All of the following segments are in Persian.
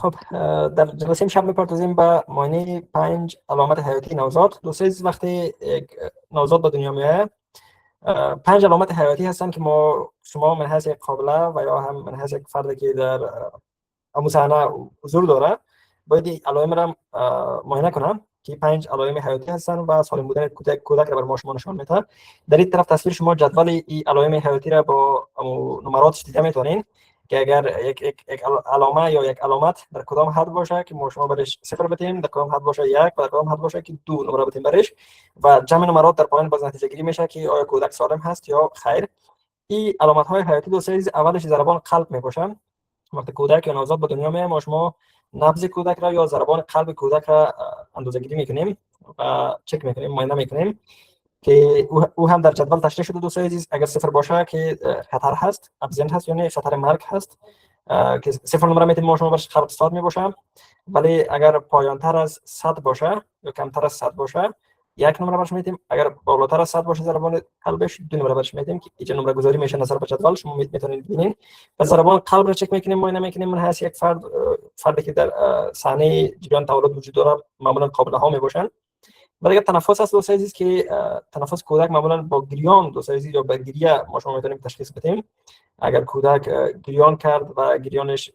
خب در جلسه امشب می‌پردازیم به معاینه 5 علامت حیاتی نوزاد. دوستان وقتی یک نوزاد به دنیا میاد 5 علامت حیاتی هستن که شما من حیث یک قابله و یا هم من حیث یک فردی که در امو صحنه حضور داره باید این علائم را معاینه کنم که 5 علائم حیاتی هستن و سالم بودن کودک را بر ما شما نشان میده. در این طرف تصویر شما جدول این علائم حیاتی را با نمراتش دیده میتونین که اگر یک علامه یا یک علامت در کدام حد باشه که ما شما برش 0 بتیم، در کدام حد باشه 1 و در کدام حد باشه که 2 نمره بتیم برش و جمع نمرات در پایان باز نتیجه گیری میشه که آیا کودک سالم هست یا خیر. این علامت های حیاتی دوستان اولش ضربان قلب میباشن. وقتی کودک یا نوزاد به دنیا میاد ما شما نبض کودک را یا ضربان قلب کودک را اندازه‌گیری میکنیم و چک میکنیم، معاینه میکنیم که او هم در جدول تشریح شده دوستان عزیز. اگر 0 باشه که خطر هست، ابزنت هست یعنی خطر مرگ هست که 0 نمره میتیم ما شما برش خراب استاد میباشه. ولی اگر پایانتر از 100 باشه یا کمتر از 100 باشه 1 نمره برش میتیم. اگر بالاتر از 100 باشه ضربان قلبش 2 نمره برش میتیم که اینجا نمره گذاری میشه نظر به جدول شما میتونید ببینید. پس ضربان قلب را چک میکنیم، معاینه میکنیم. من هست یک فردی که در صحنه جریان تولد وجود داره معمولا قابله ها میباشن. ولی اگر تنفس هست دوستان عزیز که تنفس کودک معمولا با گریان دوستان عزیز یا با گریه ما شما میتونیم تشخیص بدیم. اگر کودک گریان کرد و گریانش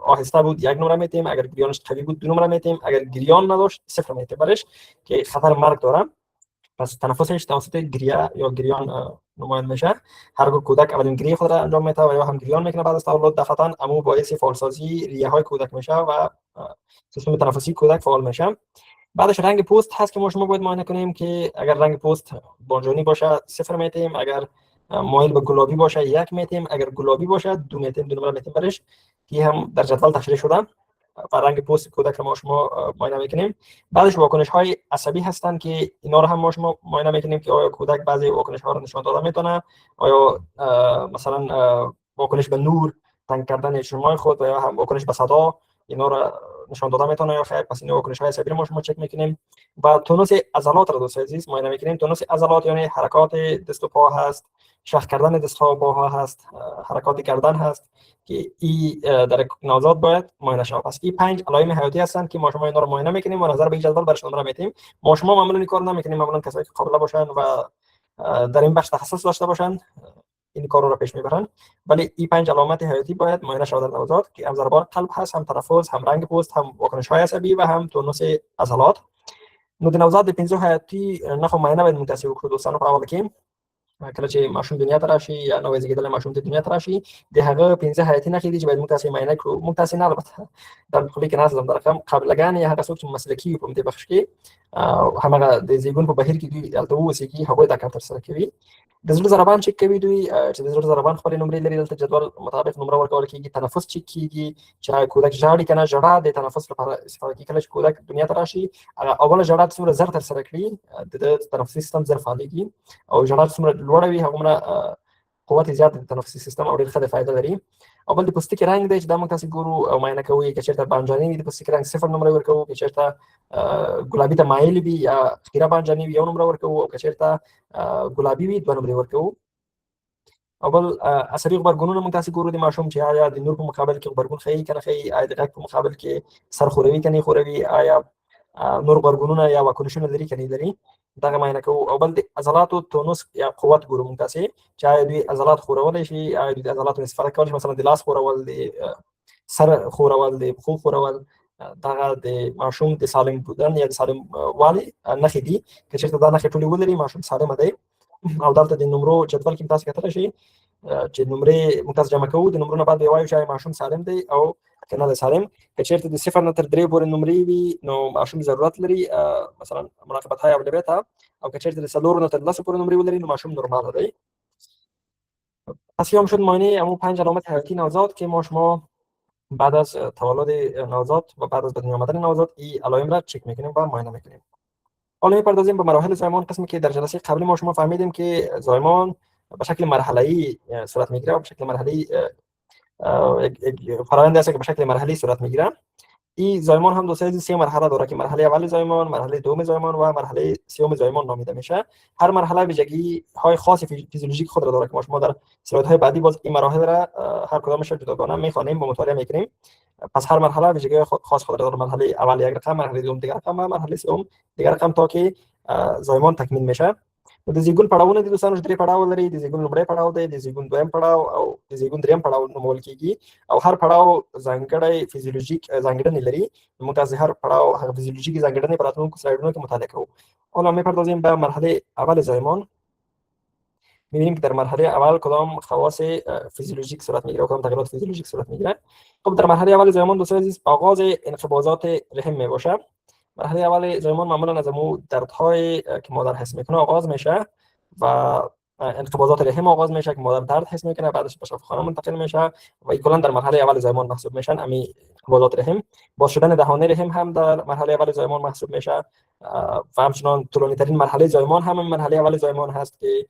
آهسته بود 1 نمره میتیم، اگر گریانش قوی بود 2 نمره میتیم، اگر گریان نداشت 0 میتیم برش که خطر مرگ داره. پس تنفسش توسط گریه یا گریان نمایان میشه. هر کودک اولین گریه خود را انجام میده و یا هم گریان میکنه بعد از تولد دفعتا امو باعث فعالسازی ریه های کودک میشه و سیستم تنفسی کودک فعال میشه. بعدش رنگ پوست هست که ما شما باید معاینه کنیم که اگر رنگ پوست بانجانی باشه 0 میتیم، اگر مایل به گلابی باشه 1 میتیم، اگر گلابی باشه 2 میتیم، 2 نمره میتیم برش که هم در جدول تشریح شده و رنگ پوست کودک ما شما معاینه میکنیم. بعدش واکنش های عصبی هستن که اینا رو هم ما شما معاینه میکنیم که آیا کودک بعضی واکنش ها رو نشان داده میتونه، آیا مثلا واکنش به نور، تنگ کردن چشمای خود و یا هم واکنش به صدا اینا رو نشان داده میتونه یا خیر. پس این واکنش های عصبی ما شما چک میکنیم. و تونوس عضلات رو دوستان عزیز معاینه میکنیم. تونوس عضلات یعنی حرکات دست و پا هست، شخ کردن دست ها و پاها هست، حرکات گردن هست که این در نوزاد باید معاینه شود. پس این 5 علائم حیاتی هستند که ما شما اینا رو معاینه میکنیم و نظر به این جدول برش نمره میتیم. ما شما معمولا این کار نمیکنیم، معمولا کسایی که قابل باشن و در این بخش تخصص داشته باشن این کار رو پیش میبرن. ولی این 5 علامت حیاتی باید معاینه شود در نوزاد که هم ضربان قلب هست، هم تنفس، هم رنگ پوست، هم واکنش های عصبی و هم تونوس عضلات. نوزاد 15 حیاتی نخو معاینه باید متصل وکړو دوستانو. په اول کې کله چې ماشوم دنیا ته راشي یا نوې زیږیدلی ماشوم ته دنیا ته راشي د هغه 15 حیاتي نښې دي چې باید موږ تاسې معاینه کړو. موږ تاسې نه البته در خولې کې ناست د رقم قابلګانې یا هغه څوک چې مسلکي وي په همدې بخش کې همغه د زیږون په بهیر کې دوی هلته واوسېږي هغوی دا کار ترسره کوي. د زړه ضربان چک کوي دوی چې د زړه ضربان خپلې نمرې لري. دلته جدول مطابق نمره ورکول کېږي. تنفس چک کېږي چې کودک ژاړي که نه. ژړا د تنفس لپاره استفاده کېږي. کله چې کودک دنیا ته راشي اوله ژړا څومره زر ترسره کړي د تنفسي سیستم زر فعالېږي او ژړا څومره لوړه وي هغومره قوت زیات د تنفسي سیستم او ډېر ښه فایده لري. او بل د پوستکي رنګ دی چې دا موږ تاسې ګورو او معاینه کوو. که چېرته بانجاني وي د پوستکي رنګ 0 نمره ورکوو. که چېرته ګلابي ته مایل وي یا خیره بانجاني وي 1 نمره ورکوو. او که چېرته ګلابي وي 2 نمرې ورکوو. او بل عصبي غبرګونونه موږ تاسې ګورو د ماشوم چې آیا د نور په مقابل کې غبرګون ښیي که نه ښیي، آیا د غږ په مقابل کې سر خوروي که نه خوروي، آیا نور غبرګونونه یا واکنشونه لري که نه لري، دغه معاینه کوو. او بل د عضلاتو تونس یا قوت ګورو موږ تاسې چې آیا دوی عضلات خورولی شي، آیا دوی د عضلاتو استفاده کولی شي، مثلا د لاس خورول، د سر خورول، د پښو خورول، دغه د ماشوم د سالم بودن یا د سالم والي نښې دي. که چېرته دا نښې ټولې ولري ماشوم سالمه دی. او دلته د نمرو جدول کې تاسو کتلی شئ چې نمرې موږ تاسو جمع کوو. د نمرو نه بعد به وایو چې ماشوم سالم دی او که نه دی سالم. که چېرته د 0 نه تر 3 پورې نمرې وي نو ماشوم ضرورت لري مثلا مراقبت های اولویه ته. او که چېرته د 4 نه تر 10 پورې نمرې ولري نو ماشوم نرمال دی. پس هم شد معاینه همون 5 علامت حیاتی نوزاد که ما شما بعد از تولد نوزاد و بعد از به دنیا آمدن نوزاد این علائم را چک میکنیم و معاینه میکنیم. حالا میپردازیم به مراحل زایمان، قسمی که در جلسه قبلی ما شما فهمیدیم که زایمان به شکل مرحله‌ای صورت میگیره و به شکل مرحله‌ای فرآیند است که به شکل مرحله‌ای صورت میگیره. این زایمان هم دو سه مرحله داره که مرحله اول زایمان، مرحله دوم زایمان و مرحله سوم زایمان نامیده میشه. هر مرحله ویژگی های خاص فیزیولوژیک خود را داره که ما شما در اسلاید های بعدی باز این مراحل را هر کدامش را جداگانه میخوانیم و مطالعه میکنیم. پس هر مرحله ویژگی خاص خود را داره. مرحله اول یک رقم، مرحله دوم دیگر رقم و مرحله سوم دیگر رقم تا که زایمان تکمیل میشه. د زیږون پړاوونه د دوستانو درې پړاو لري. د زیږون لومړی پړاو دی، د زیږون دویم پړاو او د زیږون دریم پړاو نومول کیږي. او هر پړاو ځانګړی فیزیولوژیک ځانګړنې لري. موږ تاسو هر پړاو هغه فیزیولوژیکي ځانګړنې په راتلونکو سلایډونو کې مطالعه کوو. حالا میپردازیم به مرحله اول زایمان. می‌بینیم که در مرحله اول کدام خواص فیزیولوژیک صورت میگیره و کدام تغییرات فیزیولوژیک صورت میگیره. خب در مرحله اول زایمان دوستان عزیز آغاز انقباضات رحم میباشه. مرحله اول زایمان معمولا از امو دردهای که مادر حس میکنه آغاز میشه و انقباضات رحم آغاز میشه که مادر درد حس میکنه، بعدش به شفاخانه منتقل میشه و کلا در مرحله اول زایمان محسوب میشن. امی انقباضات رحم باز شدن دهانه رحم هم در مرحله اول زایمان محسوب میشه و همچنان طولانی ترین مرحله زایمان هم مرحله اول زایمان هست که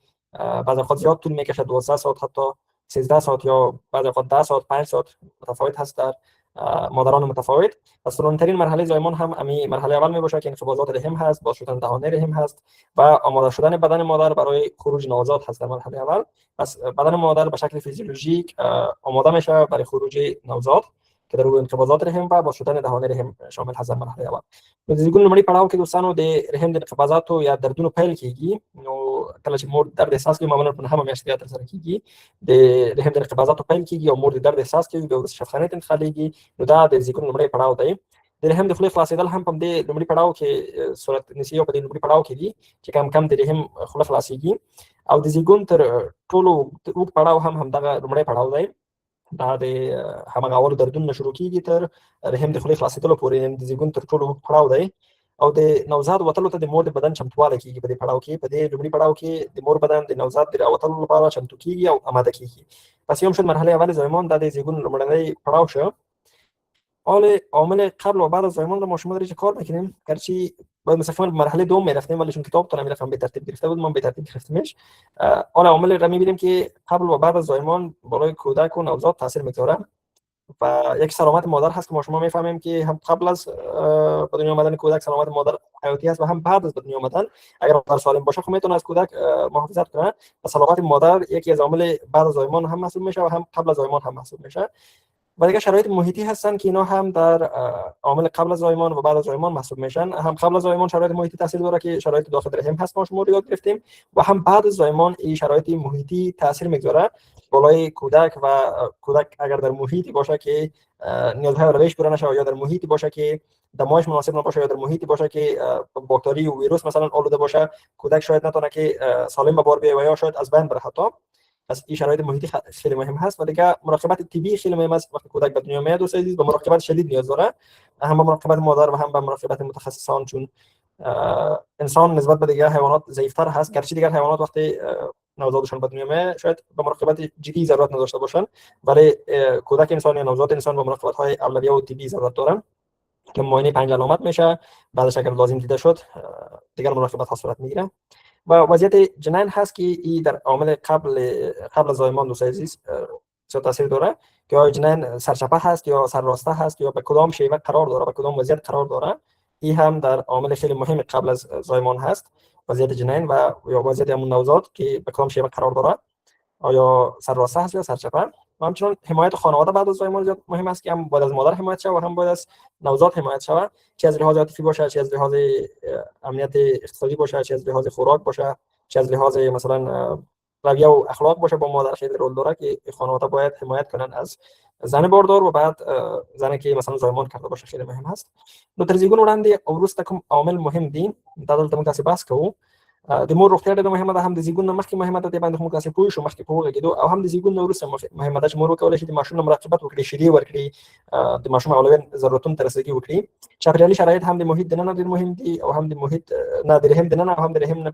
بعضی وقت زیاد طول میکشه، 12 ساعت حتی 13 ساعت یا بعضی وقت 10 ساعت 5 ساعت متفاوت هست در مادران متفاوت. پس طولانی‌ترین مرحله زایمان هم امی مرحله اول میباشه که انقباضات رحم هست، باز شدن دهانه رحم هست و آماده شدن بدن مادر برای خروج نوزاد هست در مرحله اول. پس بدن مادر به شکل فیزیولوژیک آماده میشه برای خروج نوزاد که در انقباضات رحم و باز شدن دهانه رحم شامل هست در مرحله اول. د زیږون لومړی پړاو کې دوستانو د رحم د انقباضاتو یا دردونو پیل کیږي. نو کله چې مور درد احساس کوي معمولا په نهمه میاشت کې ترسره کیږي. د رحم د انقباضاتو پیل کیږي او مور د درد احساس کوي، به وروسته شفاخانې ته انتقالیږي. نو دا د زیږون لومړی پړاو دی. د رحم د خولې خلاصېدل هم په دې لومړي پړاو کې صورت نیسي او په دې لومړي پړاو کې دي چې کم د رحم خوله خلاصېږي. او د زیږون تر ټولو اوږد پړاو هم همدغه لومړی پړاو دی. دا د همغه اولو دردونو نه شروع کیږي تر رحم د خولې خلاصېدلو پورې د زیږون تر ټولو اوږد پړاو دی. او د نوزاد وتلو ته د مور د بدن چمتوالی کیږي. په دې پړاو کې په دې لومړي پړاو کې د مور بدن د نوزاد د راوتلو لپاره چمتو کیږي او آماده کیږي. پس یوم شد مرحله اول زایمان دا د زیږون لومړنی پړاو شو. حال عامل قبل و بعد از زایمان رو ما شما داریم کار میکنیم، گرچه باید مستقیما مرحله دوم میرفتیم ولی چون کتاب تو نمیرفتم به ترتیب گرفته بود، ما به ترتیب گرفتیمش. حال عامل رو میبینیم که قبل و بعد از زایمان برای کودک و نوزاد تاثیر میگذاره و یک سلامت مادر هست که ما شما میفهمیم که هم قبل از به دنیا آمدن کودک سلامت مادر حیاتی است و هم بعد از به دنیا آمدن اگر مادر سالم باشه خب میتونه از کودک محافظت کنه. و سلامت مادر یکی از عوامل بعد از زایمان هم محسوب میشه و هم قبل از زایمان هم محسوب میشه. و دیگه شرایط محیطی هستن که اینا هم در عامل قبل از زایمان و بعد از زایمان محسوب میشن. هم قبل از زایمان شرایط محیطی تاثیر داره که شرایط داخل رحم هست ما شما یاد گرفتیم و هم بعد از زایمان این شرایط محیطی تاثیر میگذاره بالای کودک. و کودک اگر در محیطی باشه که نیازهای روش پوره نشه یا در محیطی باشه که دماغش مناسب نباشه یا در محیطی باشه که باکتری و ویروس مثلا آلوده باشه، کودک شاید نتونه که سالم به بار بیایه و یا شاید از بین بره حتی. پس این شرایط محیطی خیلی مهم هست و دیگه مراقبت طبی خیلی مهم است. وقتی کودک به دنیا میاد دوست عزیز به مراقبت شدید نیاز داره، هم به مراقبت مادر و هم به مراقبت متخصصان، چون انسان نسبت به دیگر حیوانات ضعیف‌تر هست. گرچه دیگر حیوانات وقتی نوزادشون به دنیا میاد شاید به مراقبت جدی ضرورت نداشته باشن، ولی کودک انسان یا نوزاد انسان به مراقبت‌های اولیه و طبی ضرورت دارن که معاینه 5 علامت میشه. بعدش اگر لازم دیده شد دیگر مراقبت ها صورت میگیره. و وضعیت جنین هست که این در عامل قبل از زایمان دوست عزیز چه تاثیر داره که آیا جنین سرچپه هست یا سرراسته هست یا به کدام شیوه قرار داره، به کدام وضعیت قرار داره. این هم در عامل خیلی مهم قبل از زایمان هست، وضعیت جنین و یا وضعیت همون نوزاد که به کدام شیوه قرار داره، آیا سرراسته هست یا سرچپه. و همچنین حمایت خانواده بعد از زایمان زیاد مهم است که هم باید از مادر حمایت شود و هم باید از نوزاد حمایت شود، چه از لحاظ عاطفی باشه، چه از لحاظ امنیت اقتصادی باشه، چه از لحاظ خوراک باشه، چه از لحاظ مثلا رویه و اخلاق باشه. با مادر خیلی رول داره که خانواده باید حمایت کنن از زن باردار و بعد زنی که مثلا زایمان کرده باشه، خیلی مهم است. نو تر زیږون وړاندې او وروسته کوم عوامل مهم دي دا دلته موږ تاسو بحث کوو. د مور روغتیا ډېره مهمه ده، هم د زیږون نه مخکې مهمه ده، دې باندې موږ تاسو پوه شو مخکې په وغږېدو، او هم د زیږون نه وروسته مهمه ده چې مور وکولی شي د ماشوم مراقبت وکړي، شیدې ورکړي، د ماشوم اولوین ضرورتونو ته رسیدګي وکړي. چاپېریالي شرایط هم د محیط دننه ډېر مهم دي او هم د محیط نه د رحم دننه او هم د رحم نه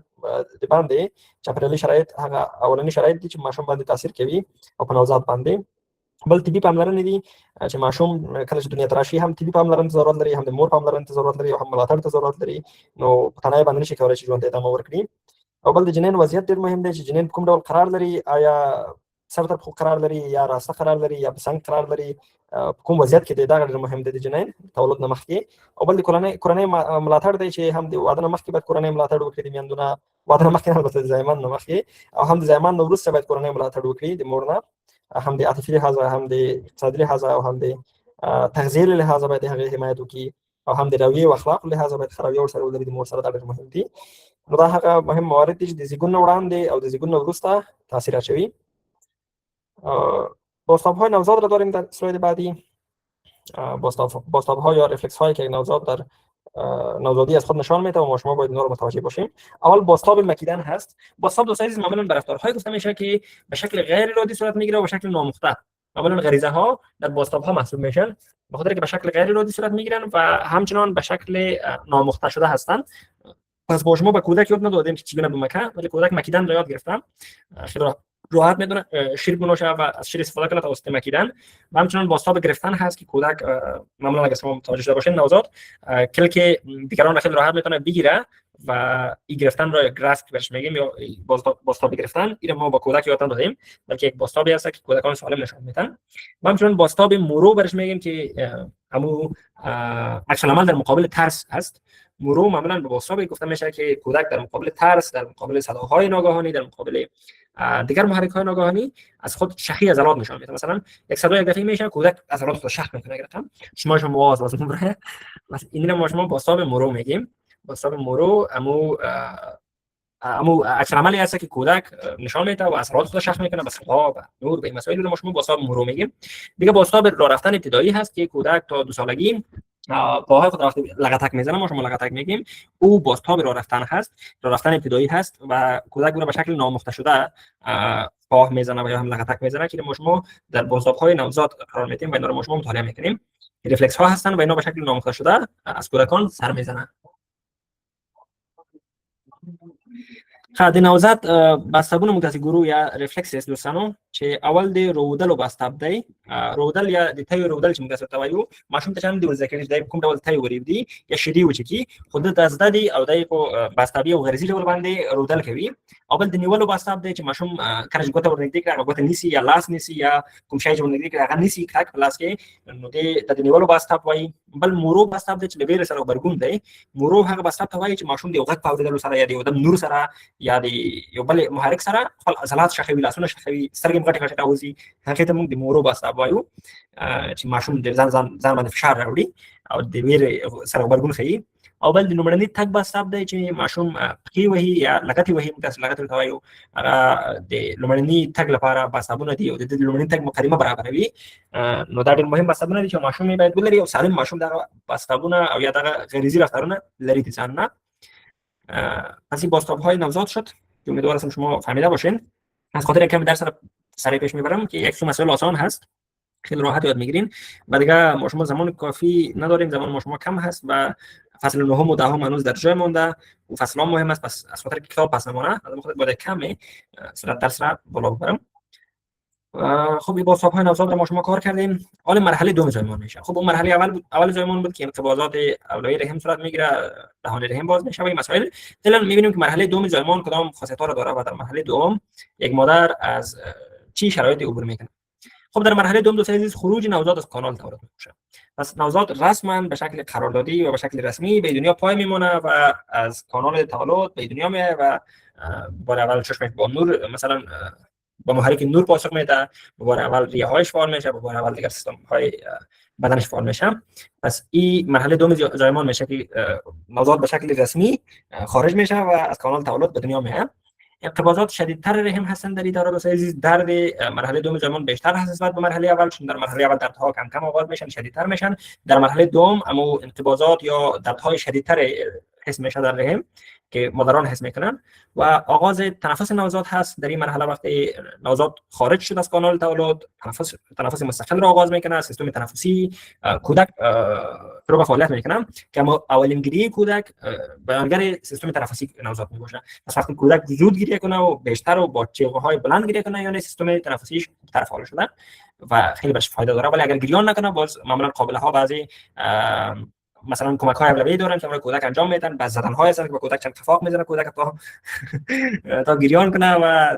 د باندې چاپېریالي شرایط هغه اولني شرایط دي چې ماشوم باندې تاثیر کوي او په نوزاد باندې. بل طبي پاملرنې دي چې ماشوم کله چې دنیا ته راشي هم طبي پاملرنې ضرورت لري، هم د مور پاملرنې ضرورت لري او هم ملاتړ ته ضرورت لري. نو په تنهایی باندې نشي کولای چې ژوند ته ادامه ورکړي. او بل د جنین وضعیت ډېر مهم دی چې جنین کوم ډول قرار لري، آیا سر طرف قرار لري یا راسته قرار لري یا بسنګ قرار لري کوم وضعیت کې دا ډېر مهم دی د جنین تولد نه مخکې. او بل د کورنۍ ملاتړ دی چې هم د واده نه مخکې باید کورنۍ ملاتړ وکړي د میندونه، واده نه مخکې البته د زایمان نه مخکې، او هم د زایمان نه وروسته باید کورنۍ ملاتړ وکړي د مور نه، هم د عاطفي لحاظ هم د اقتصادي لحاظ او هم د تغذیه لحاظ باید هغه حمایت وکړي، او هم د رویې او اخلاق لحاظ باید خروي او سره ولري د مور سره. دا ډېر مهم دي. نو دا هغه مهم موارد دي چې د زیږون وړاندې او د زیږون وروسته تاثیر اچوي. بازتاب‌های نوزاد را داریم در اسلاید بعدی. بازتاب‌ها یا رفلکس هایی که نوزاد در نوزادی از خود نشان میده و ما شما باید اینا رو متوجه باشیم. اول بازتاب مکیدن هست. بازتاب دو سایز معمولا به رفتارهای گفته میشه که به شکل غیر ارادی صورت میگیره و به شکل نامخته. معمولا غریزه ها در بازتاب ها محسوب میشن به خاطر که به شکل غیر ارادی صورت میگیرن و همچنان به شکل نامخته شده هستند. پس با شما به کودک یاد ندادیم که چگونه بمکه، ولی کودک مکیدن را یاد گرفتن. خیلی راحت میدونه شیر بنوشه و از شیر استفاده کنه توسط مکیدن. و همچنان بازتاب گرفتن هست که کودک معمولا اگه شما متوجه شده باشین نوزاد کلک دیگران خیلی راحت میتونه بگیره و این گرفتن را گراسپ بهش میگیم یا بازتاب گرفتن. این ما با کودک یاد ندادیم، بلکه یک بازتابی هست که کودکان سالم نشان میدن. و همچنان بازتاب مرو برش میگیم که همو عکس العمل در مقابل ترس هست. مرو معمولا به بازتاب گفته میشه که کودک در مقابل ترس، در مقابل صداهای ناگهانی، در مقابل دیگر محرک‌های ناگهانی از خود شخی عضلات نشان میده. مثلا یک صدای یک دفعه میشه کودک عضلات خود شخ میکنه، گرفتم شما مواز واسه بره. مثلا این رو ما شما بازتاب مرو میگیم. بازتاب مرو امو عکس عملی هست که کودک نشان میده و عضلات خود شخ میکنه، بس صدا و نور به مسائل رو ما شما بازتاب مرو میگیم. دیگه بازتاب راه رفتن ابتدایی هست که کودک تا 2 سالگی پاهای خود رفته لگتک میزنه، ما شما لگتک میگیم. او بازتاب راه رفتن هست، راه رفتن ابتدایی هست و کودک رو به شکل نامخته شده پاه میزنه و یا هم لگتک میزنه که ما شما در بازتاب‌های نوزاد قرار میدیم و اینا رو ما شما مطالعه میکنیم. رفلکس ها هستن و اینا به شکل نامخته شده از کودکان سر میزنن. خب نوزاد بستابون متوسط گروه یا رفلکس است دوستانو چې اول دی رودل او بستاب دی. رودل یا د تای رودل چې موږ څه توایو ماشوم ته هم دی ځکه چې د کوم ډول تای وریب دی یا شدی و چې خود د ازدا دی او دای په بستابي او غرزي ډول باندې رودل کوي. اول د نیولو بستاب دی چې ماشوم کله چې ګوته ورنږدې کړي هغه ګوته نیسی یا لاس نیسی یا کوم شی چې ورنږدې کړي هغه نیسی کاک پلاس کې نو د نیولو بستاب وایي. بل مورو بستاب دی چې د بیل سره برګون دی. مورو هغه بستاب ته وایي چې ماشوم دی غږ پاوډر سره یا دی د نور سره یا دی یو بل محرک سره خپل عضلات شخوي، لاسونه شخوي، سترګې غټه غټه راوځي. هغه ته موږ د مورو بستاب وایو چې ماشوم د ځان باندې فشار راوړي او د ویر سره برګون کوي. او بل د لومړني تګ بستاب دی چې ماشوم پښې وهي یا لغتې وهي، موږ تاسو لغتې ته وایو. هغه د لومړني تګ لپاره بستابونه دي او د لومړني تګ مقدمه برابروي. نو دا ډېر مهم بستابونه دي چې ماشوم باید ولري او سالم ماشوم دغه بستابونه او یا دغه غریزي رفتارونه لري د ځان نه. از این بازتاب‌های نوزاد شد که امیدوار هستم شما فهمیده باشین. از خاطر کمی درس سریع پیش میبرم که یک سری مسائل آسان هست، خیلی راحت یاد میگیرین و دیگه ما شما زمان کافی نداریم، زمان ما شما کم هست و فصل 9 و 10 هنوز در جای مونده و فصل هم مهم است. پس از خاطر کتاب پس نمونه از خاطر باید کمه سرعت درس را بالا ببرم. خب این بازتاب‌های نوزاد رو ما شما کار کردیم. حالا مرحله دوم زایمان میشه. خب اون مرحله اول زایمان بود که انقباضات اولایی رحم صورت میگیره، دهان رحم باز میشه و این مسائل. الان میبینیم که مرحله دوم زایمان کدام خاصیت‌ها رو داره و در مرحله دوم یک مادر از چی شرایطی عبور میکنه. خب در مرحله دوم دوستان عزیز خروج نوزاد از کانال تولد میشه. پس نوزاد رسما به شکل قراردادی و به شکل رسمی به دنیا پای میمونه و از کانال تولد به دنیا میاد و بار اول چشمش با نور مثلا با محرک نور پاسخ میده، بار اول ریه هایش فعال میشه، بار اول دیگر سیستم های بدنش فعال میشه. پس این مرحله دوم زایمان میشه که نوزاد به شکل رسمی خارج میشه و از کانال تولد به دنیا میاد. انقباضات شدیدتر رحم هستند در این دوران عزیز. درد مرحله دوم زمان بیشتر هست نسبت به مرحله اول، چون در مرحله اول دردها کم کم آغاز میشن، شدیدتر میشن. در مرحله دوم اما انقباضات یا دردهای شدیدتر حس میشه در رحم که مادران حس میکنن و آغاز تنفس نوزاد هست. در این مرحله وقتی نوزاد خارج شد از کانال تولد تنفس مستقل را آغاز میکنه. سیستم تنفسی کودک شروع به فعالیت میکنه که اولین گریه کودک بیانگر سیستم تنفسی نوزاد میباشه. پس وقتی کودک زود گریه کنه و بیشتر و با چیغه‌های بلند گریه کنه یعنی سیستم تنفسیش خوبتر فعال شده و خیلی بهش فایده داره. ولی اگر گریه نکنه باز معمولا قابل ها بعضی مثلا کمک های اولیه دارن که برای کودک انجام میدن. بعض زدن های هستن که با کودک چند اتفاق میزنه کودک تا گریان کنه و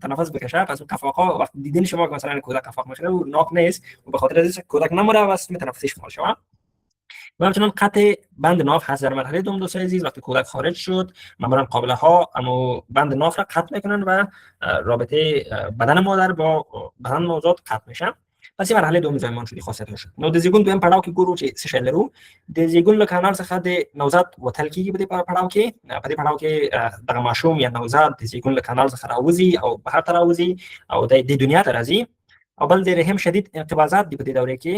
تنفس بکشه. پس قفاقا وقت دیدین شما که مثلا کودک قفاق میخوره و ناک نیست و به خاطر از کودک نمره و سیستم تنفسیش فعال شود. و همچنان قطع بند ناف هست در مرحله دوم دوستان عزیز. وقتی کودک خارج شد معمولا قابله ها اما بند ناف را قطع میکنن و رابطه بدن مادر با بدن نوزاد قطع میشه. پس این مرحله دوم زایمان شدی خاصیت شد. نو دزیگون دوم پړاو کې ګورو چې څه شی لرو. دزیګون له کانال څخه د نوزاد وتل کیږي په دې پړاو کې. په دې پړاو کې دغه ماشوم یا نوزاد دزیګون له کانال څخه راوځي او بهر ته راوځي او د دنیا ته راځي. او بل د رحم شدید انقباضات دی په دې دوره کې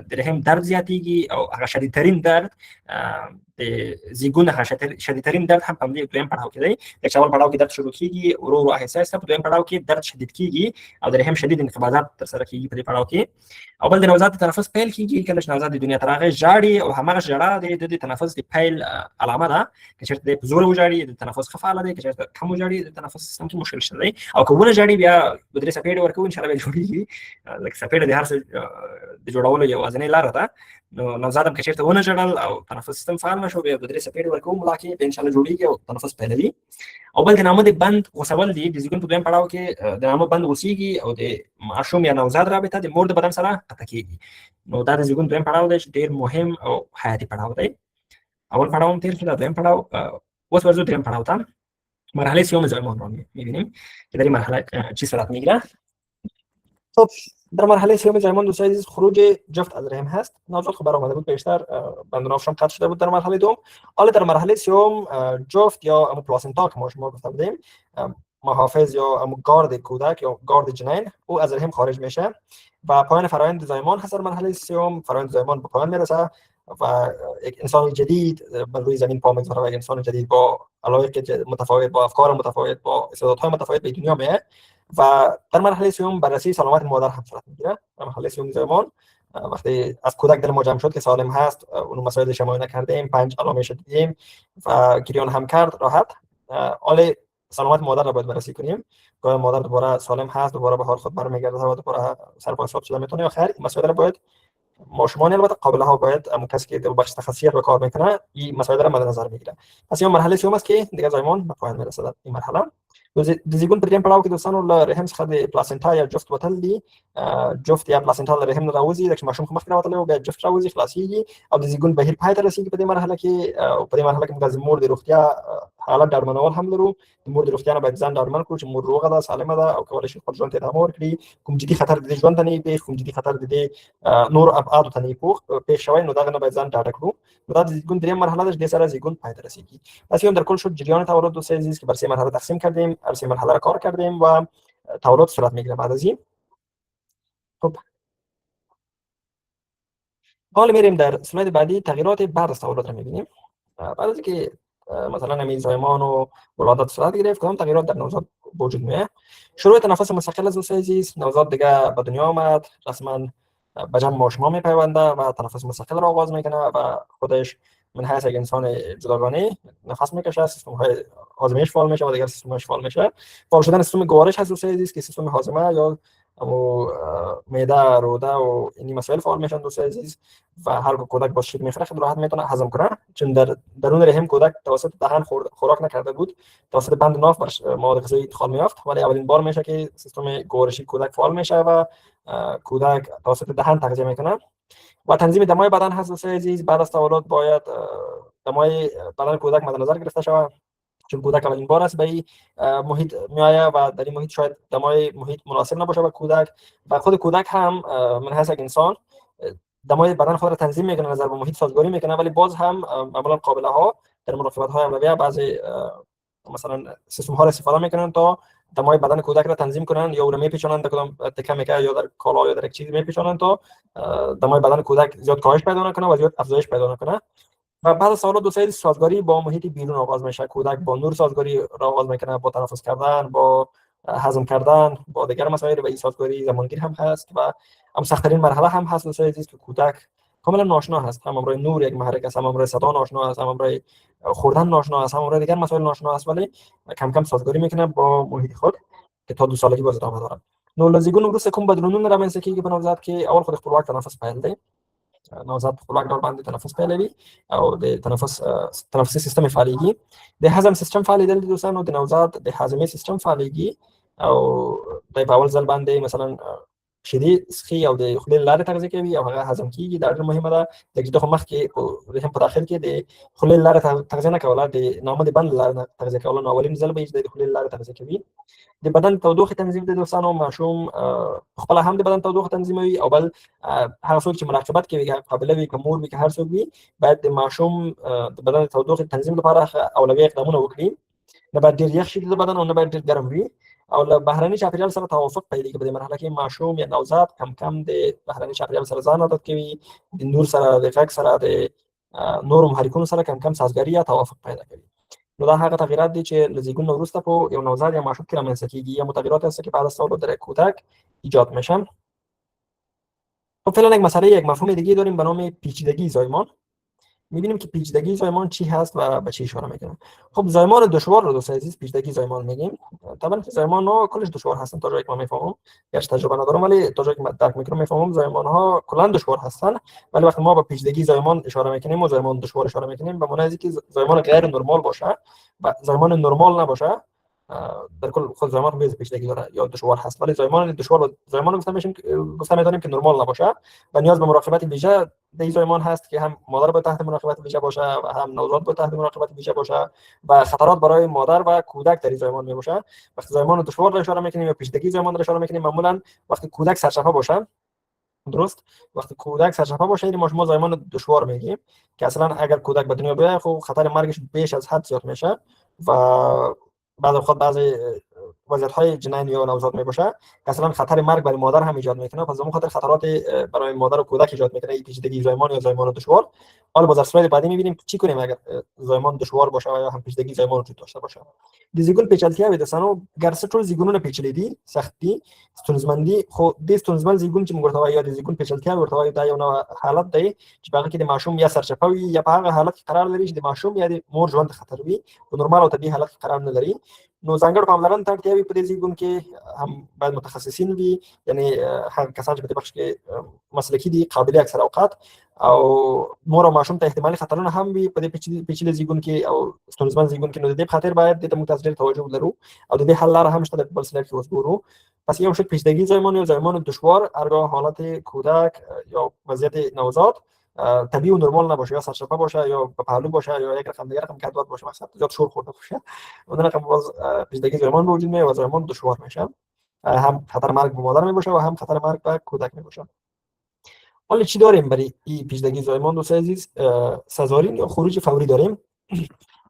د رحم درد زیاتیږي او هغه شدیدترین درد د زیګون هغه شدیدترین درد هم په دې دویم پړاو کې دی. د چاول پړاو کې درد شروع کیږي ورو ورو احساس په دویم پړاو کې درد شدید کیږي او د رحم شدید انقباضات تر سره کیږي په دې پړاو کې. او بل د نوزاد تنفس پیل کیږي کله چې نوزاد د دنیا ته راغی ژاړي او همغه ژړا د تنفس د پیل علامه ده. که چېرته د زور وژاړي د تنفس خفاله دی، که چېرته کم وژاړي د تنفس سیستم کې مشکل شته دی. او که ونه ژاړي بیا د درې سپېړې ورکوو ان شاء الله به جوړیږي. لکه سپېړه د هر څه د جوړولو یوازینۍ لاره ده. نو نوزاد هم که چېرته ونه ژړل او تنفس سیستم فعال نشو بیا د درې سپېړې ورکوو ملا کې به ان شاء الله جوړیږي او تنفس پیلوي. او بل د نامه د بند غوڅول دي. د زیګون په دویم پړاو کې د نامه بند غوڅیږي او د ماشوم یا نوزاد رابطه د مور د بدن سره قطع کیږي. نو دا د زیګون دویم پړاو دی چې ډېر مهم او حیاتي پړاو دی. اول پړاو هم تیر شو، دا دویم پړاو. اوس ورځو دریم پړاو ته مرحله سیوم زایمان رو می‌بینیم که در این مرحله چی صورت میگیره. خب در مرحله سیوم زایمان دوستان عزیز خروج جفت از رحم هست. نوزاد خب برآمده بود بیشتر بند نافشم قطع شده بود در مرحله دوم. حالا در مرحله سیوم جفت یا ام پلاسنتا که ما شما گفته بودیم محافظ یا ام گارد کودک یا گارد جنین او از رحم خارج میشه و پایان فرآیند زایمان هست. در مرحله سیوم فرآیند زایمان به پایان میرسه و یک انسان جدید بر روی زمین پا میگذاره و یک انسان جدید با علایق متفاوت، با افکار متفاوت، با استعدادهای متفاوت به دنیا میاد. و در مرحله سیوم بررسی سلامت مادر هم صورت میگیره. در مرحله سیوم زایمان وقتی از کودک دل ما جمع شد که سالم هست، اون مسائل شمایی نکردیم، 5 علامه دیدیم و گریان هم کرد راحت. حال سلامت مادر را باید بررسی کنیم. که مادر دوباره سالم هست، دوباره به حال خود برمیگرده و دوباره سرپا حساب شده میتونه یا خیر. این مسائل را باید ماشومان البته قابله ها باید کسی که در بخش تخصصیت به کار میکنه این مسائل را مد نظر میگیره. پس این مرحله سیوم است که دیگه زایمان به پایان میرسه. این مرحله د زیګون پر دې پړاو کې دوستانو له رحم څخه د پلاسنتا یا جفت وتل دي. جفت یا پلاسنتا له رحم نه راوځي، لکه ماشوم مخکې راوتلی او بیا جفت راوځي خلاصېږي او د زیګون بهیر پای ته رسېږي په دې مرحله کې. او په دې مرحله کې موږ د مور د روغتیا حالت ډاډمنول هم لرو. د مور د روغتیا نه باید ځان ډاډمن کړو چې مور روغه ده، سالمه ده او کولی شي خپل ژوند ته ادامه ورکړي. کوم جدي خطر د دې ژوند ته نه پیښ، کوم جدي خطر د دې نور ابعادو ته نه پیښ شوی، نو دغه نه باید ځان ډاډه کړو. نو دا د زیګون دریم مرحله ده چې دې سره زیګون پای ته رسېږي. پس یو در کل شد جریان تولد دوستان عزیز که بر 3 مرحله تقسیم کردیم. هر 3 مرحله را کار کردیم و تولد صورت میگیره بعد از این. خب حالا میریم در اسلاید بعدی تغییرات بعد از تولد را میبینیم. بعد از اینکه مثلا همین زایمان و ولادت صورت گرفت کدام تغییرات در نوزاد وجود میاد. شروع تنفس مستقل از دوستان عزیز. نوزاد دیگه به دنیا آمد، رسما به جمع ماشومان میپیونده و تنفس مستقل را آغاز میکنه و خودش من حیث یک انسان جداگانه نفس میکشه. سیستم های هاضمه‌اش فعال میشه و دیگر سیستمش فعال میشه. فعال شدن سیستم گوارش هست دوستان عزیز که سیستم هاضمه یا معده، روده و این مسائل فعال میشن دوستان عزیز و هر کودک با شیر میخوره خیلی راحت میتونه هضم کنه، چون در درون رحم کودک توسط دهان خوراک نکرده بود، توسط بند ناف بر مواد غذایی ادخال میافت، ولی اولین بار میشه که سیستم گوارشی کودک فعال میشه و کودک توسط دهان تغذیه میکنه. و تنظیم دمای بدن هست دوستان عزیز. بعد از تولد باید دمای بدن کودک مد نظر گرفته شود، چون کودک اولین بار است به این محیط میآید و در این محیط شاید دمای محیط مناسب نباشه به کودک و خود کودک هم من حیث یک انسان دمای بدن خود را تنظیم میکنه، نظر به محیط سازگاری میکنه، ولی باز هم معمولا قابله ها در مراقبت های اولیه بعضی مثلا سیستم ها را استفاده میکنن تا دمای بدن کودک را تنظیم کنن یا اون را میپیچونن در کدام تکه میکه یا در کالا یا در یک چیزی میپیچونن تا دمای بدن کودک زیاد کاهش پیدا نکنه و زیاد افزایش پیدا نکنه. و بعد از تولد دوستان سازگاری با محیط بیرون آغاز میشه. کودک با نور سازگاری را آغاز میکنه، با تنفس کردن، با هضم کردن، با دیگر مسائل و این سازگاری زمانگیر هم هست و هم سخت‌ترین مرحله هم هست دوستان عزیز که کودک کاملا ناشنا هست، هم امروی نور یک محرک است، هم امروی صدا ناشنا است، هم امروی خوردن ناشنا است، هم امروی دیگر مسائل ناشنا است، ولی کم کم سازگاری میکنه با محیط خود که تا 2 سالگی باز ادامه داره. نو لزیگون وروسته کوم بدلونونه رامنځته کیږي په نوزاد کې. اول خود خپلواک تنفس پیل دی. نوزاد خپلواک ډول باندې تنفس پیلوي او د تنفسي سیستم فعالیږي. د هضم سیستم فعالیدل دوستانو د نوزاد د هاضمې سیستم فعالیږي او د په اول ځل باندې مثلا شیدې څښي او د خولې له لارې تغذیه کوي او هغه هضم کېږي. دا ډېره مهمه ده. د ګیدو خو مخکې رحم په داخل کې د خولې له لارې تغذیه نه کوله، د نامه د بند له لارې تغذیه کوله. نو اولین ځل به یې د خولې له لارې تغذیه کوي. د بدن تودوخې تنظیم د دوستانو، ماشوم خپله هم د بدن تودوخه تنظیموي، او بل هغه څوک چې مراقبت کوي، قابله وي که مور وي که هر څوک وي، باید د ماشوم د بدن تودوخې تنظیم لپاره اولوي اقدامونه وکړي. نه باید ډېر یخ شي د بدن او نه باید ډېر ګرم وي. او له بهرني چاپېریال سره توافق پیدا کړي. په دې مرحله کې ماشوم یا نوزاد کم کم د بهرني چاپېریال سره ځان عادت کوي، د نور سره د غږ سره د نورو محرکونو سره کم کم سازګاري یا توافق پیدا کوي. نو دا هغه تغییرات دي چې له زیږون وروسته په یو نوزاد یا ماشوم کې رامنځته کیږي، یا متغیرات هست که بعد از تولد در کودک ایجاد میشن. خب فعلا یک مسئله، یک مفهوم دیگه داریم به نام پیچیدگی زایمان. می‌بینیم که پیچیدگی زایمان چی هست و به چی اشاره میکنه. خب زایمان دشوار رو دوست عزیز پیچیدگی زایمان میگیم. طبعا که زایمان ها کلش دشوار هستن تا جایی که من میفهمم، گرچه تجربه ندارم ولی تا جایی که درک میکنم میفهمم زایمان ها کلا دشوار هستن. ولی وقتی ما به پیچیدگی زایمان اشاره میکنیم و زایمان دشوار اشاره میکنیم، به معنی که زایمان غیر نرمال باشه و زایمان نرمال نباشه. در کل خود زایمان هم پیچیدگی داره یا دشوار هست، ولی زایمان دشوار و زایمان گفته می‌دانیم که نرمال نباشه و نیاز به مراقبت ویژه در زایمان هست که هم مادر باید تحت مراقبت ویژه باشه و هم نوزاد باید تحت مراقبت ویژه باشه و خطرات برای مادر و کودک در زایمان میباشه. وقتی زایمان دشوار را اشاره میکنیم یا پیچیدگی زایمان را اشاره میکنیم، معمولا وقتی کودک سرشفه باشه، درست وقتی کودک سرشفه باشه این ما زایمان دشوار میگیم، که اصلا اگر کودک به دنیا بیاد خب خطر مرگش بیش از حد زیاد میشه و بعد خود بعضی وضعیت‌های جنین یا نوزاد میباشه که اصلا خطر مرگ برای مادر هم ایجاد میکنه. پس اون خاطر خطرات برای مادر و کودک ایجاد میکنه این پیچیدگی زایمان یا زایمان دشوار. حالا باز اسلاید بعدی میبینیم چی کنیم اگر زایمان دشوار باشه یا هم پیچیدگی زایمان وجود داشته باشه. د زیږون پیچلتیا وي د سنو ګرڅه ټول زیږونونه پیچلي دي، سخت دي، ستونزمن دي، خو د ستونزمن زیږون چې موږ ورته وایو یا د زیږون پیچلتیا ورته وایو، دا یو نوع حالت دی چې په هغه کې د ماشوم یا سرچپه وي یا په هغه حالت کې قرار لري چې د ماشوم یا د مور ژوند خطر وي، په نورمال او طبیعي حالت کې قرار نه لري. نو ځانګړې پاملرنې ته اړتیا وي په دې زیږون کې، هم باید متخصصین وي، یعنی هغه کسان چې په دې بخش کې مسلکي دي، قابل اکثر اوقات، او مور او ماشوم ته احتمالي خطرونه هم وي په دې پیچلي زیږون کې او ستونزمن زیږون کې. نو د دې په خاطر باید دې ته موږ تاسو ډېر توجه ولرو او د دې حل لاره هم شته د بل سلاید کې اوس ګورو. پس یو شکل پیچیدگی زایمان یا زایمان دشوار هرگاه حالت کودک یا وضعیت نوزاد طبیعی و نرمال نباشه، یا سرچپه باشه یا به پهلو باشه یا یک رقم دیگر رقم کدوات باشه، مثلا زیاد شور خورده باشه، اون رقم باز پیچیدگی زایمان به وجود میاد و زایمان دشوار میشه. هم خطر مرگ به مادر میباشه و هم خطر مرگ به کودک میباشه. حالا چی داریم برای این پیچیدگی زایمان دوست عزیز؟ سزارین یا خروج فوری داریم.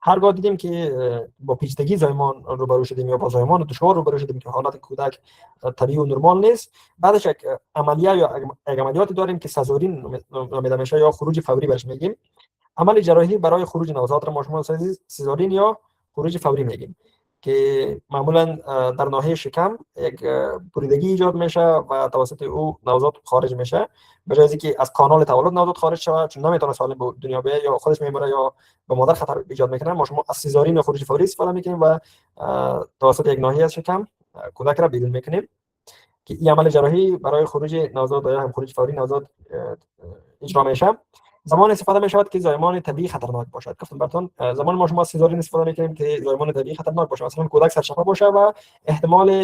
هرگاه دیدیم که با پیچیدگی زایمان روبرو شدیم یا با زایمان دشوار روبرو شدیم که حالت کودک طبیعی و نرمال نیست، بعدش یک عملیه یا یک عملیات داریم که سزارین نامیده میشه یا خروج فوری بهش میگیم. عمل جراحی برای خروج نوزاد را ما شما سزارین یا خروج فوری میگیم، که معمولا در ناحیه شکم یک بریدگی ایجاد میشه و توسط او نوزاد خارج میشه، به جای اینکه از کانال تولد نوزاد خارج شود چون نمیتونه سالم به دنیا بیاد یا خودش میمره یا به مادر خطر ایجاد میکنه. ما شما از سزارین یا خروج فوری استفاده میکنیم و توسط یک ناحیه از شکم کودک را بیرون میکنیم، که این عمل جراحی برای خروج نوزاد یا هم خروج فوری نوزاد اجرا میشه. زمان استفاده می شود که زایمان طبیعی خطرناک باشد. گفتم براتون زمان ما شما سزارین استفاده میکنیم که زایمان طبیعی خطرناک باشه، مثلا کودک سرشفه باشه و احتمال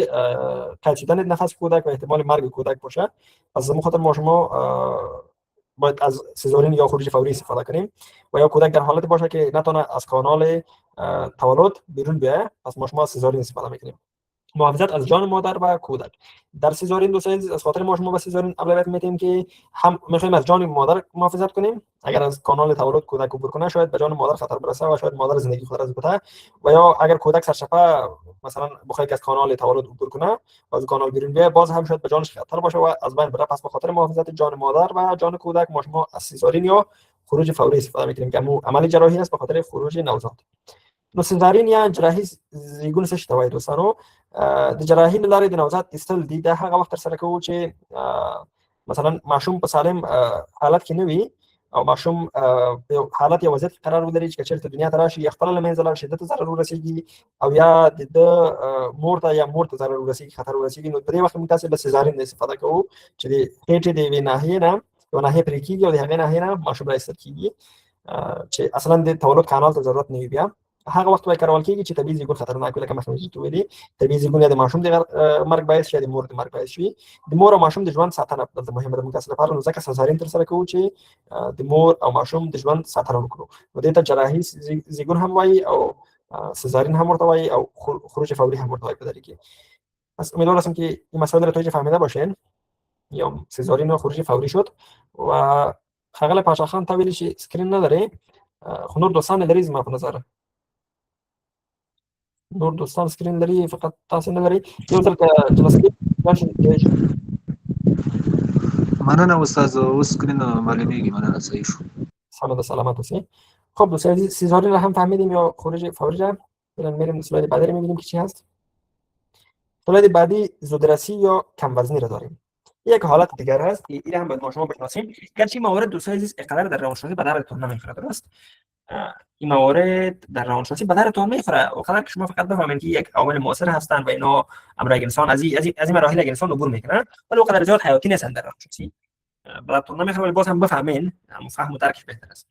قطع شدن نفس کودک و احتمال مرگ کودک باشه. از زمان خاطر ما شما باید از سزارین یا خروج فوری استفاده کنیم و یا کودک در حالت باشه که نتونه از کانال تولد بیرون بیاد، پس ما شما سزارین استفاده میکنیم. محافظت از جان مادر و کودک در سزارین دوستان از خاطر ما شما به سزارین اولویت میدیم که هم میخوایم از جان مادر محافظت کنیم، اگر از کانال تولد کودک عبور کنه شاید به جان مادر خطر برسه و شاید مادر زندگی خود را از بده، و یا اگر کودک سرشفه مثلا بخواد که از کانال تولد عبور کنه و از کانال بیرون بیاد باز هم شاید به جانش خطر باشه و از بین بره. پس به خاطر محافظت جان مادر و جان کودک ما شما از سزارین یا خروج فوری استفاده میکنیم که عمل جراحی است به خاطر خروج نوزاد. نو سزارین یا جراحي زیږون څه شته وایي دوستانو؟ د جراحي له لارې د نوزاد ایستل دي. دا هغه وخت ترسره کوو چې مثلا ماشوم په سالم حالت کې نه وي او ماشوم په حالت یا وضعیت قرار ولري چې چېرته دنیا ته راشي یا خپل له منځه لاړ شي، دته ضرر ورسیږي او یا د مور ته ضرر ورسیږي، خطر ورسیږي. نو په دې وخت موږ تاسو له سزارین استفاده کوو چې د هېټې د یوې ناحیې نه یوه ناحیه پرې کېږي او د هغې ناحیې نه ماشوم را ایستل کېږي چې اصلا د تولد کانال ته ضرورت نه وي بیا، هغه وخت به کارول کېږي چې طبیعي زیږون خطرناک وي، لکه مخکې چې تو ویلي طبیعي زیږون یا د ماشوم د مرګ باعث شي، د مور د مرګ باعث شي. د مور او ماشوم د ژوند ساتنه دلته مهمه ده موږ تاسو لپاره، نو ځکه سزارین تر سره کوو چې د مور او ماشوم د ژوند ساتنه وکړو. نو دې ته جراحي زیږون هم وایي او سزارین هم ورته وایي او خروج فوری هم ورته وایي په دری کې. پس امیدوار هستم که این مسائل رو توی فهمیده باشین. یا سزارین و خروج فوری شد و خغل پاشاخان تا ویلی چې سکرین نداره، خو نور دوستان لري زما په نظر، نور دوستان سکرین لري فقط تاسو نه لري. یو ځل که جلسه کې مننه استاد، اوس سکرین معلومیږي. مننه، صحیح شو. سلامت و سلامت باشی. خب دوستان عزیز، سزارین رو هم فهمیدیم یا خروج فوری رو. الان میریم اسلاید بعدی رو میبینیم که چی هست. اسلاید بعدی زودرسی یا کم وزنی رو داریم. یک حالت دیگر هست که این هم باید ما شما بشناسیم، گرچه این موارد دوستان عزیز اینقدر در روانشناسی به درتون نمیخوره، درست؟ این موارد در روانشناسی به درتون میخوره، وقتی که شما فقط بفهمید که یک عامل مؤثر هستند و اینا امر انسان از این مراحل انسان عبور میکنه، ولی وقتی زیاد حیاتی نیستند در روانشناسی، براتون نمیخوره، ولی باز هم بفهمین، فهم و درکش بهتر است.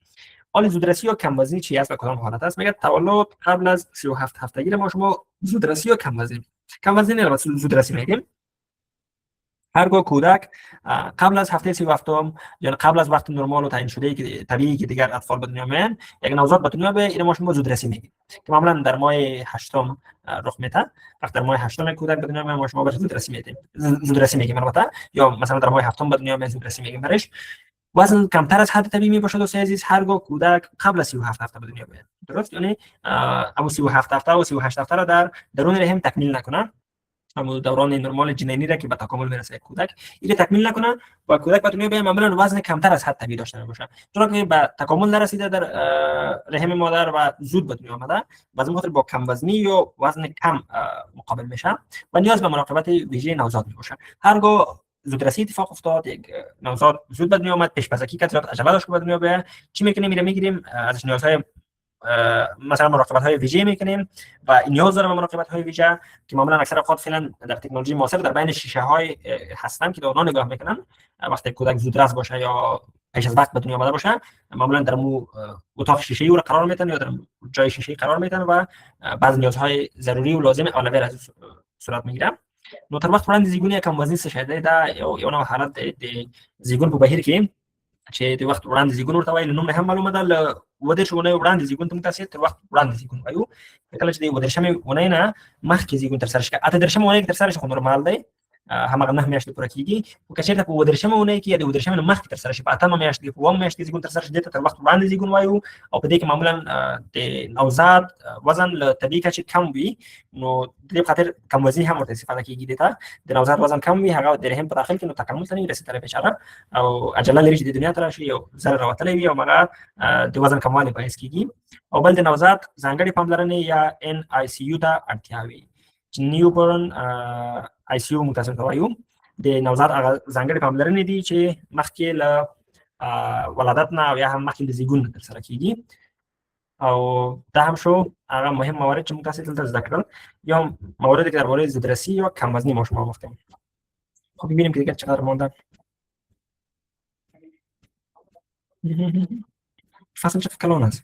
حال زودرسی یا کم وزنی چی است و کدام حالت است؟ میگه تولد قبل از 37 هفتگی ما شما زودرسی یا کم وزنی. کم وزنی البته زودرسی میگیم هرگاه کودک قبل از هفته 37 یا قبل از وقت نرمال و تعیین شده که طبیعی که دیگر اطفال به دنیا میان، یک نوزاد به دنیا بیاد، این ما شما زودرسی میگیم که معمولا در ماه 8 رخ میده. وقتی در ماه 8 کودک به دنیا میاد ما شما بهش زودرسی میگیم البته، یا مثلا در ماه 7 به دنیا میاد زودرسی میگیم برش. وزن کمتر از حد طبیعی میباشد دوستان عزیز هرگاه کودک قبل از 37 هفته به دنیا بیاد، درست؟ یعنی اما 37 هفته و 38 هفته را در درون رحم تکمیل نکنه، اما دوران نرمال جنینی را که به تکامل میرسه کودک این تکمیل نکنه و کودک به دنیا بیاد معمولا وزن کمتر از حد طبیعی داشته باشه، چون که به تکامل نرسیده در رحم مادر و زود به دنیا آمده، بعضی خاطر با کم وزنی یا وزن کم مقابل میشه و نیاز به مراقبت ویژه نوزاد میباشه. هرگاه زودرسی اتفاق افتاد، یک نوزاد زود به دنیا آمد، پیش‌پزکی کرد، زیاد عجله داشت که به دنیا بیاد، چی میکنیم؟ میگیریم ازش نیازهای مثلا مراقبت های ویژه میکنیم و نیاز داره به مراقبت های ویژه که معمولا اکثر اوقات فعلا در تکنولوژی معاصر در بین شیشه های هستن که دوران نگاه میکنن. وقتی کودک زودرس باشه یا پیش از وقت به دنیا آمده باشه معمولا در اتاق شیشه ای رو قرار میدن یا در جای شیشه ای قرار میدن و بعض نیازهای ضروری و لازم اولویت از صورت میگیره. نو تر وخت وړاندې زیږون کم وزنی څه شی دی؟ دا یو نوع حالت د زیږون په بهیر کې چې د وخت وړاندې زیږون ورته وایي، نوم هم معلومه ده. له ودې شونه وړاندې زیږون ته متاسې تر وخت وړاندې زیږون وایو. کله چې د ودې شمه ونه نه مخکې زیږون تر سره شي، اته درشمه ونه تر سره شي خو نورمال دی، همغه نه میاشتې پوره کیږي. او که چېرته په ودې شمه ونه کې یا د ودې شمه مخکې تر سره شي په اته میاشتې په وم میاشتې زیږون تر سره شي، تر وخت وړاندې زیږون وایو. او په دې کې معمولا د نوزاد وزن له طبیعي کچې کم وي، نو د دې خاطر کم وزنی هم ورته استفاده کیږي. دته د نوزاد وزن کم وي، هغه د رحم په داخل کې نو تکامل ته نه رسیدلی بیچاره، او عجله لري چې د دنیا ته راشي او زر راوتلی وي او هغه د وزن کموالي باعث کیږي. او بل د نوزاد ځانګړې پاملرنې یا ان آی سی یو ته اړتیا وي چې نیوبورن آی سی یو متاسم ته وایو. د نوزاد هغه ځانګړې پاملرنې دي چې مخکې له ولادت نه او یا هم مخکې د زیږون نه ترسره کیږي. او دا هم شو هغه مهم موارد چې موږ تاسو دلته زده کړل، یا مواردی که درباره زودرسی یا کم وزنی ما شما گفتیم. خب ببینیم که دیگه چقدر مونده. فصل چه کلان است؟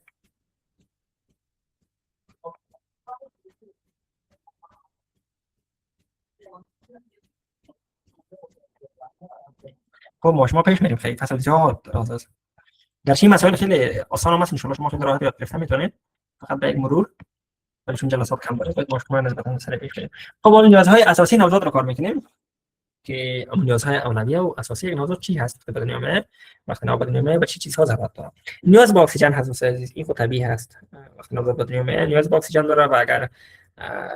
خب ما شما پیش میریم، خیلی فصل زیاد دراز است. گرچه مسائل خیلی آسان هم هست، ان شما خیلی راحت یاد گرفته میتونید، فقط به یک مرور، ولی چون جلسات کم داره باید ما شما نسبتا سریع پیش بریم. خب اون نیازهای اساسی نوزاد رو کار میکنیم که اون نیازهای اولیه و اساسی یک نوزاد چی هست که به دنیا میاد، وقتی نوزاد به دنیا میاد با چی چیزها ضرورت داره. نیاز به اکسیژن هست دوستان عزیز، این خود طبیعی هست. وقتی نوزاد به دنیا میاد نیاز به اکسیژن داره و اگر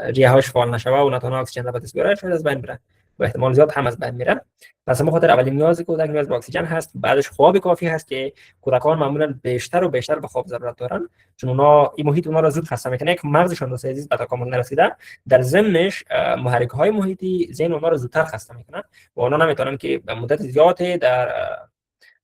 ریه‌هاش فعال نشه و نتونه اکسیژن را به دست بیاره شاید از بین بره و احتمال زیاد هم از بین میره. پس ما خاطر اولین نیاز کودک نیاز به اکسیژن هست، بعدش خواب کافی هست که کودکان معمولا بیشتر و بیشتر به خواب ضرورت دارن، چون اونا این محیط اونا را زود خسته میکنه که مغزشون دوستان عزیز به تکامل نرسیده، در ضمنش محرک‌های محیطی ذهن اونا را زودتر خسته میکنن و اونا نمیتونن که به مدت زیادی در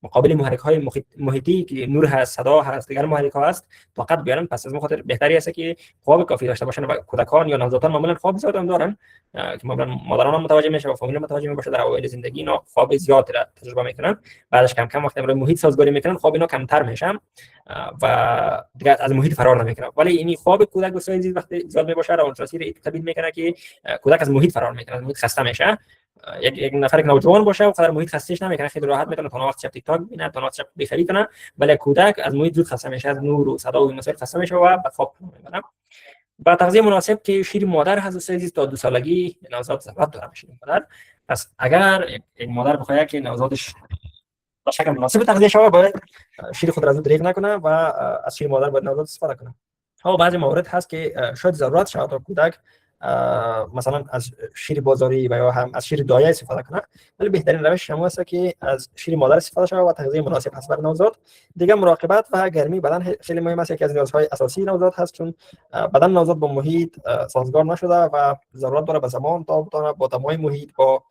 مقابل محرک های محیطی که نور هست، صدا هست، دیگر محرک ها هست طاقت بیارن. پس از خاطر بهتری است که خواب کافی داشته باشن. و کودکان یا نوزادان معمولا خواب زیاد هم دارن که معمولا مادران هم متوجه میشه و فامیل متوجه میشه در اوایل زندگی اینا خواب زیاد را تجربه میکنن. بعدش کم کم وقتی برای محیط سازگاری میکنن خواب اینا کمتر میشه و دیگه از محیط فرار نمیکنه. ولی این خواب کودک دوستان عزیز وقتی زیاد میباشه روانشناسی تبیین میکنه که کودک از محیط فرار میکنه، از محیط خسته میشه. یک نفر که نوجوان باشه و قدر محیط خستهش نمیکنه، خیلی راحت میتونه تا وقت شب تیک تاک ببینه، تا وقت شب بخری کنه. ولی کودک از محیط زود خسته میشه، از نور و صدا و این مسائل خسته میشه و به خواب میبره. با تغذیه مناسب که شیر مادر هست دوستان عزیز تا 2 سالگی نوزاد ضرورت داره شیر مادر. پس اگر یک مادر بخواد که نوزادش با شکل مناسب تغذیه شود، باید شیر خود را زود دریغ نکنه و از شیر مادر باید نوزاد استفاده کنه. ها بعضی موارد هست که شاید ضرورت شود تا کودک مثلا از شیر بازاری و یا هم از شیر دایه استفاده کنه، ولی بهترین روش همون است که از شیر مادر استفاده شود و تغذیه مناسب هست برای نوزاد. دیگه مراقبت و گرمی بدن خیلی مهم است. یکی از نیازهای اساسی نوزاد هست، چون بدن نوزاد با محیط سازگار نشده و ضرورت داره به زمان تا بتونه با دمای محیط با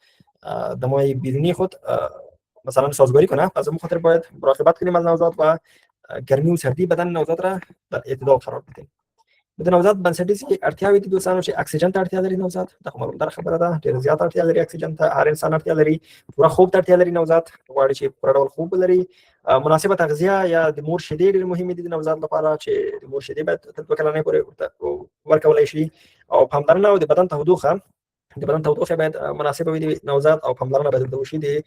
دمای بیرونی خود مثلا سازگاری کنه. پس به خاطر باید مراقبت کنیم از نوزاد و گرمی و سردی بدن نوزاد را در اعتدال قرار بدیم. بدن نوزاد بنسټیزې اړتیاوې دي دوستانو چې اکسیجن ته اړتیا لري نوزاد، دا خو معلومه خبره ده، ډېر زیات اړتیا لري اکسیجن ته، هر انسان اړتیا لري، پوره خوب ته اړتیا لري نوزاد، غواړي چې پوره ډول خوب ولري. مناسبه تغذیه یا د مور شیدې ډېر مهمې دي د نوزاد لپاره، چې د مور شیدې باید تر 2 کلنۍ پورې ورکولی شي. او پاملرنه او د بدن تودوخه باید مناسبه وي د نوزاد، او پاملرنه باید وشي د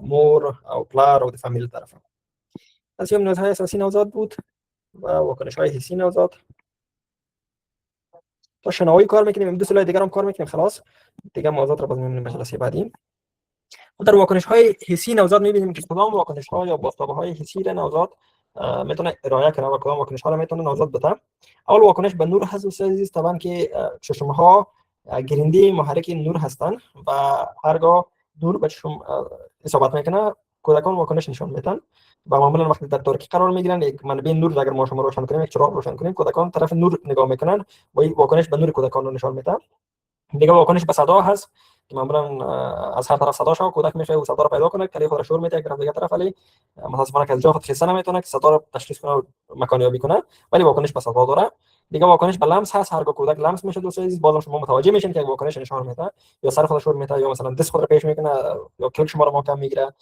مور او پلار او د فامیل طرفه. از هم نیازهای اساسی نوزاد بود و واکنش‌های حسی نوزاد. تا شنوایی کار میکنیم، 2 سلای دیگر هم کار میکنیم، خلاص دیگه موضوعات رو باز می‌بینیم جلسه بعدی. و در واکنش‌های حسی نوزاد می‌بینیم که کدام واکنش‌ها یا بازتاب‌های حسی را نوزاد میتونه ارائه کنه و کدام واکنش‌ها را میتونه نوزاد بده. اول واکنش به نور هست عزیز، طبعا که چشم‌ها گرنده محرک نور هستند و هرگاه نور به چشم اصابت میکنه کودکان واکنش نشان میدن و معمولا وقتی در تاریکی قرار میگیرن یک منبع نور اگر ما شما روشن کنیم، یک چراغ روشن کنیم، کودکان طرف نور نگاه میکنن و این واکنش به نور کودکان رو نشان میده. دیگه واکنش به صدا هست که معمولا از هر طرف صدا شو کودک میشه و صدا رو پیدا کنه، کلی خود رو شور میده یک طرف دیگه طرف، ولی متاسفانه که از جا خود خسته نمیتونه که صدا رو تشخیص کنه و مکانیابی کنه، ولی واکنش به صدا داره. دیگه واکنش به لمس هست، هرگاه کودک لمس میشه دوستان عزیز بازم شما متوجه میشین که یک واکنش نشان میده، یا سر خودش شور میده، یا مثلا دست خود رو پیش میکنه، یا کلک شما رو محکم میگیره،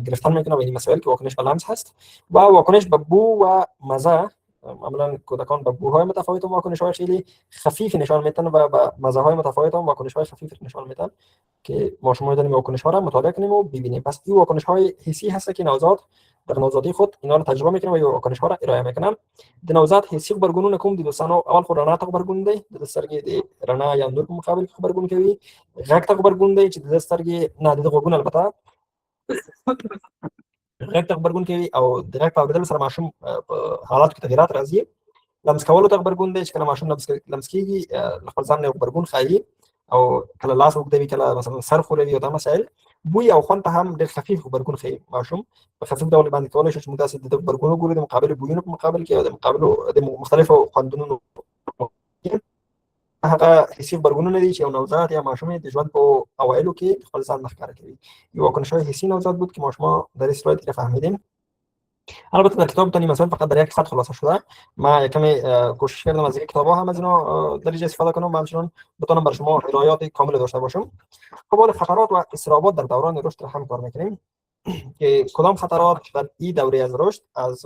گرفتن میکنه و این مسائل که واکنش به لمس هست. و واکنش به بو و مزه، معمولا کودکان به بوهای متفاوت و واکنش‌های خیلی خفیف نشان میدن و به مزه‌های متفاوت هم واکنش‌های خفیف نشان میدن که ما شما داریم واکنش‌ها را مطالعه کنیم و ببینیم. پس این واکنش‌های حسی هست که نوزاد در نوزادی خود اینا رو تجربه میکنه و این واکنش‌ها را ارائه میکنن. د نوزاد حسی خبرګونونه کوم دي دوستانو؟ اول خو رڼا ته خبرګون دی، د سترګې د رڼا یا نور په مقابل کې خبرګون کوي. غږ ته خبرګون دی چې د سترګې نه د غوږونو البته غږ ته خبرګون کوي او د غږ په اورېدلو سره ماشوم حالات کې تغیرات راځي. لمس کولو ته خبرګون دی چې کله ماشوم لمس کیږي خپل ځان نه خبرګون ښایي او کله لاس وګدوي، کله مثلا سر خوروي او دا مسائل. بوی او خوند ته هم ډېر خفیف خبرګون ښایي ماشوم په خفیف ډول باندې کولی شي چې موږ داسې د خبرګون وګورو د مقابل بویونو په مقابل کې او د مقابل د مختلفو خوندونو هغه حسي خبرګونونه دي چې یو نوزاد یا ماشوم د ژوند په اوایلو کې خپل ځان ښکاره کوي. یو واکنش‌های حسی نوزاد بود که ما شما در این سلاید فهمیدیم. البته در کتاب تانی مثلا فقط در یک خط خلاصه شده. ما کمی کوشش کردم از یک کتاب‌ها هم از اینا در استفاده کنم و همچنین بتونم بر شما ارائهات کامل داشته باشم. خب خطرات و اضطرابات در دوران رشد هم کار می‌کنیم که کدام خطرات در این دوره از رشد از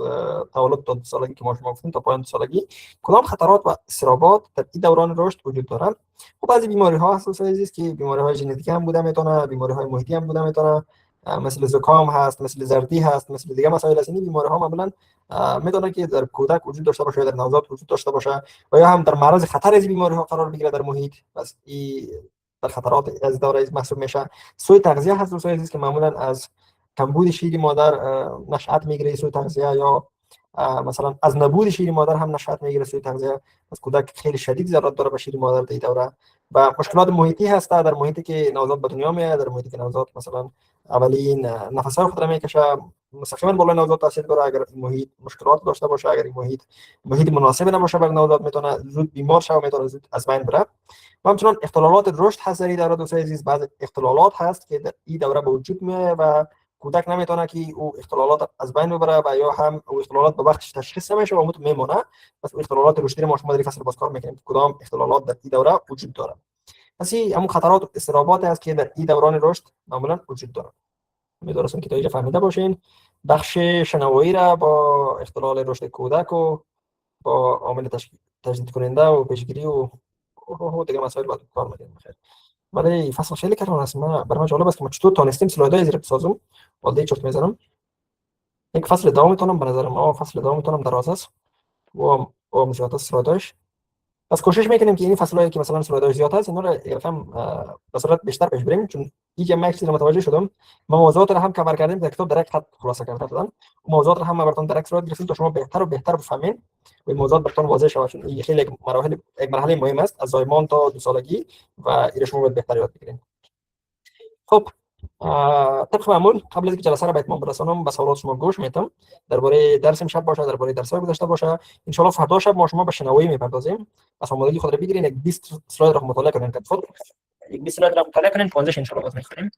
تولد تا 2 سالگی که ما شما گفتیم تا پایان 2 سالگی کدام خطرات و اضطرابات در این دوران رشد وجود دارند. خب بعضی بیماری‌ها هست عزیز که بیماری‌های ژنتیکی هم بوده میتونه، بیماری‌های محیطی هم بوده میتونه، مثل زکام هست، مثل زردی هست، مثل دیگه مسائل از این بیماری‌ها معمولاً میتونه که در کودک وجود داشته باشه، در نوزاد وجود داشته باشه و یا هم در معرض خطر از بیماری‌ها قرار بگیره در محیط. پس این در خطرات از دوره محسوب میشه. سوء تغذیه هست دوستان عزیز که معمولاً از کمبود شیر مادر نشأت میگیره سوء تغذیه، یا مثلا از نبود شیر مادر هم نشأت میگیره سوء تغذیه. از کودک خیلی شدید ضرورت داره به شیر مادر در دوره. و مشکلات محیطی هست در محیطی که نوزاد به دنیا میاد، در محیطی که نوزاد مثلا اولین نفس‌های خود را میکشه، مستقیما بالای نوزاد تاثیر داره. اگر این محیط مشکلات داشته باشه، اگر این محیط مناسب نباشه برای نوزاد، میتونه زود بیمار شه و میتونه زود از بین بره. و همچنین اختلالات رشد هست در این دوره دوستان عزیز. بعضی اختلالات هست که در این دوره به وجود میاد و کودک نمیتونه که او اختلالات از بین ببره و یا هم او اختلالات به وقتش تشخیص نمیشه و میمونه. پس اختلالات رشدی ما شما در فصل باز کار میکنیم کدام اختلالات در این دوره وجود داره. پس همون خطرات و اضطرابات است که در این دوران رشد معمولا وجود داره. امیدوارم که تا اینجا فهمیده باشین. بخش شنوایی را با اختلال رشد کودک و با عامل تجدید کننده و پیشگیری و دیگه مسائل بعد کار میکنیم. خیر، ولی فصل خیلی کردم است. برای من جالب است که ما چطور تونستیم سلایدهای زیر بسازم. والده چرت میزنم. یک فصل دوامتونم به نظر ما فصل دوامتونم دراز است و زیاد است سلایداش. پس کوشش میکنیم که این فصلایی که مثلا سلایداش زیاد است اینا رو یکم به صورت بیشتر پیش بریم، چون اینکه من چیزی متوجه شدم ما موضوعات رو هم کاور کردیم در کتاب درک خط خلاصه کرده شدن. موضوعات رو هم براتون درک سلاید گرفتیم تا شما بهتر و بهتر بفهمین و موضوعات براتون واضح شود، چون این خیلی یک مرحله مهم است از زایمان تا 2 سالگی و این شما باید بهتر یاد بگیرید. خب طبق معمول قبل از اینکه جلسه را به اتمام برسانم به سوالات شما گوش میدم. درباره درس امشب باشه، درباره درس‌های گذشته باشه. ان شاء الله فردا شب ما شما به شنوایی میپردازیم. پس آمادگی خود را بگیرین، یک 20 اسلاید را مطالعه کنین. یک 20 اسلاید را مطالعه کنین، 15 ان شاء الله باز می‌خونیم.